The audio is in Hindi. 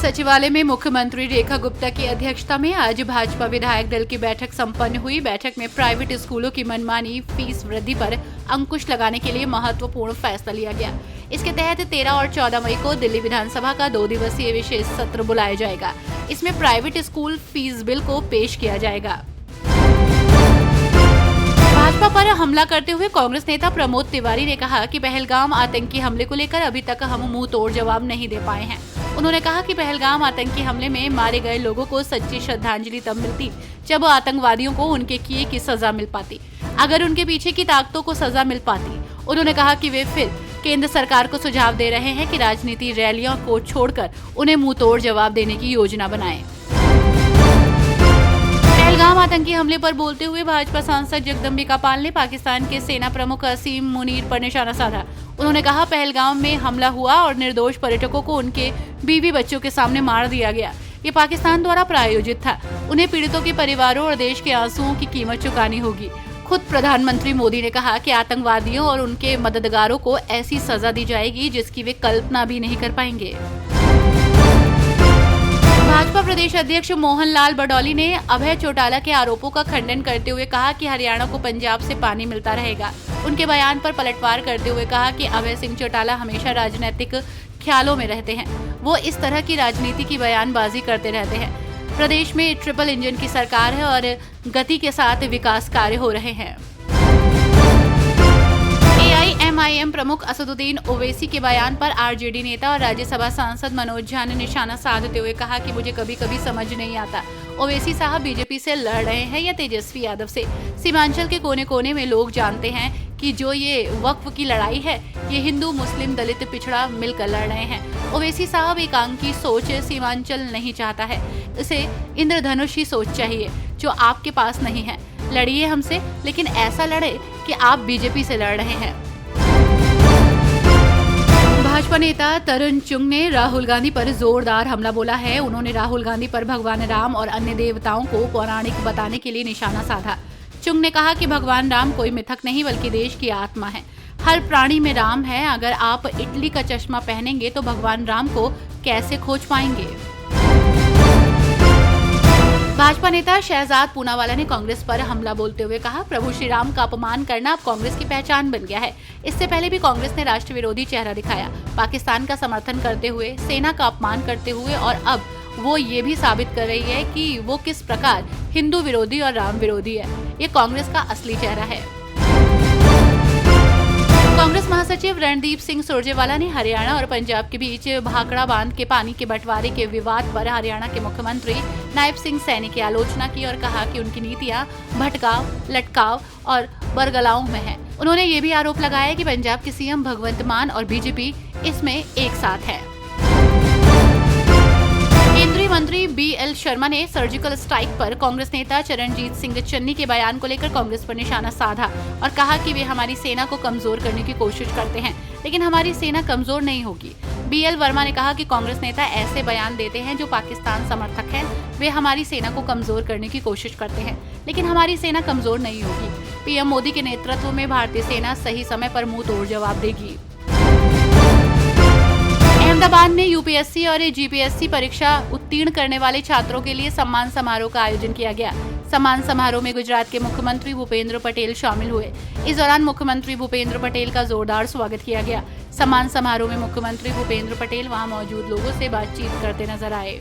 सचिवालय में मुख्यमंत्री रेखा गुप्ता की अध्यक्षता में आज भाजपा विधायक दल की बैठक संपन्न हुई। बैठक में प्राइवेट स्कूलों की मनमानी फीस वृद्धि पर अंकुश लगाने के लिए महत्वपूर्ण फैसला लिया गया। इसके तहत 13 और 14 मई को दिल्ली विधानसभा का 2 दिवसीय विशेष सत्र बुलाया जाएगा। इसमें प्राइवेट स्कूल फीस बिल को पेश किया जाएगा। भाजपा पर हमला करते हुए कांग्रेस नेता प्रमोद तिवारी ने कहा कि पहलगाम आतंकी हमले को लेकर अभी तक हम मुंह तोड़ जवाब नहीं दे पाए हैं। उन्होंने कहा कि पहलगाम आतंकी हमले में मारे गए लोगों को सच्ची श्रद्धांजलि तब मिलती जब आतंकवादियों को उनके किए की सजा मिल पाती, अगर उनके पीछे की ताकतों को सजा मिल पाती। उन्होंने कहा कि वे फिर केंद्र सरकार को सुझाव दे रहे हैं कि राजनीति रैलियों को छोड़कर उन्हें मुंह तोड़ जवाब देने की योजना बनाएं। पहलगाम आतंकी हमले पर बोलते हुए भाजपा सांसद जगदम्बिका पाल ने पाकिस्तान के सेना प्रमुख असीम मुनीर पर निशाना साधा। उन्होंने कहा, पहलगाम में हमला हुआ और निर्दोष पर्यटकों को उनके बीवी बच्चों के सामने मार दिया गया। ये पाकिस्तान द्वारा प्रायोजित था। उन्हें पीड़ितों के परिवारों और देश के आंसुओं की कीमत चुकानी होगी। खुद प्रधानमंत्री मोदी ने कहा कि आतंकवादियों और उनके मददगारों को ऐसी सजा दी जाएगी जिसकी वे कल्पना भी नहीं कर पाएंगे। भाजपा प्रदेश अध्यक्ष मोहन लाल बडौली ने अभय चौटाला के आरोपों का खंडन करते हुए कहा कि हरियाणा को पंजाब से पानी मिलता रहेगा। उनके बयान पर पलटवार करते हुए कहा कि अभय सिंह चौटाला हमेशा राजनीतिक ख्यालों में रहते हैं। वो इस तरह की राजनीति की बयानबाजी करते रहते हैं। प्रदेश में ट्रिपल इंजन की सरकार है और गति के साथ विकास कार्य हो रहे हैं। AIMIM प्रमुख असदुद्दीन ओवैसी के बयान पर आरजेडी नेता और राज्यसभा सांसद मनोज झा ने निशाना साधते हुए कहा कि मुझे कभी कभी समझ नहीं आता, ओवैसी साहब बीजेपी से लड़ रहे हैं या तेजस्वी यादव से। सीमांचल के कोने कोने में लोग जानते हैं कि जो ये वक्फ की लड़ाई है, ये हिंदू मुस्लिम दलित पिछड़ा मिलकर लड़ रहे हैं। ओवैसी साहब एकांकी सोच सीमांचल नहीं चाहता है, उसे इंद्रधनुषी सोच चाहिए जो आपके पास नहीं है। लड़िए हमसे, लेकिन ऐसा लड़े कि आप बीजेपी से लड़ रहे हैं। भाजपा नेता तरुण चुंग ने राहुल गांधी पर जोरदार हमला बोला है। उन्होंने राहुल गांधी पर भगवान राम और अन्य देवताओं को पौराणिक बताने के लिए निशाना साधा। चुंग ने कहा कि भगवान राम कोई मिथक नहीं बल्कि देश की आत्मा है। हर प्राणी में राम है। अगर आप इटली का चश्मा पहनेंगे तो भगवान राम को कैसे खोज पाएंगे। भाजपा नेता शहजाद पूनावाला ने कांग्रेस पर हमला बोलते हुए कहा, प्रभु श्री राम का अपमान करना अब कांग्रेस की पहचान बन गया है। इससे पहले भी कांग्रेस ने राष्ट्र विरोधी चेहरा दिखाया, पाकिस्तान का समर्थन करते हुए, सेना का अपमान करते हुए, और अब वो ये भी साबित कर रही है कि वो किस प्रकार हिंदू विरोधी और राम विरोधी है। ये कांग्रेस का असली चेहरा है। कांग्रेस महासचिव रणदीप सिंह सुरजेवाला ने हरियाणा और पंजाब के बीच भाखड़ा बांध के पानी के बंटवारे के विवाद पर हरियाणा के मुख्यमंत्री नायब सिंह सैनी की आलोचना की और कहा कि उनकी नीतियां भटकाव, लटकाव और बरगलाओं में हैं। उन्होंने ये भी आरोप लगाया कि पंजाब के सीएम भगवंत मान और बीजेपी इसमें एक साथ है। केंद्रीय मंत्री BL शर्मा ने सर्जिकल स्ट्राइक पर कांग्रेस नेता चरणजीत सिंह चन्नी के बयान को लेकर कांग्रेस पर निशाना साधा और कहा कि वे हमारी सेना को कमजोर करने की कोशिश करते हैं, लेकिन हमारी सेना कमजोर नहीं होगी। BL वर्मा ने कहा कि कांग्रेस नेता ऐसे बयान देते हैं जो पाकिस्तान समर्थक हैं। वे हमारी सेना को कमजोर करने की कोशिश करते हैं, लेकिन हमारी सेना कमजोर नहीं होगी। PM मोदी के नेतृत्व में भारतीय सेना सही समय पर मुंह तोड़ जवाब देगी। अहमदाबाद में UPSC और GPSC परीक्षा उत्तीर्ण करने वाले छात्रों के लिए सम्मान समारोह का आयोजन किया गया। सम्मान समारोह में गुजरात के मुख्यमंत्री भूपेंद्र पटेल शामिल हुए। इस दौरान मुख्यमंत्री भूपेंद्र पटेल का जोरदार स्वागत किया गया। सम्मान समारोह में मुख्यमंत्री भूपेंद्र पटेल वहां मौजूद लोगों से बातचीत करते नजर आए।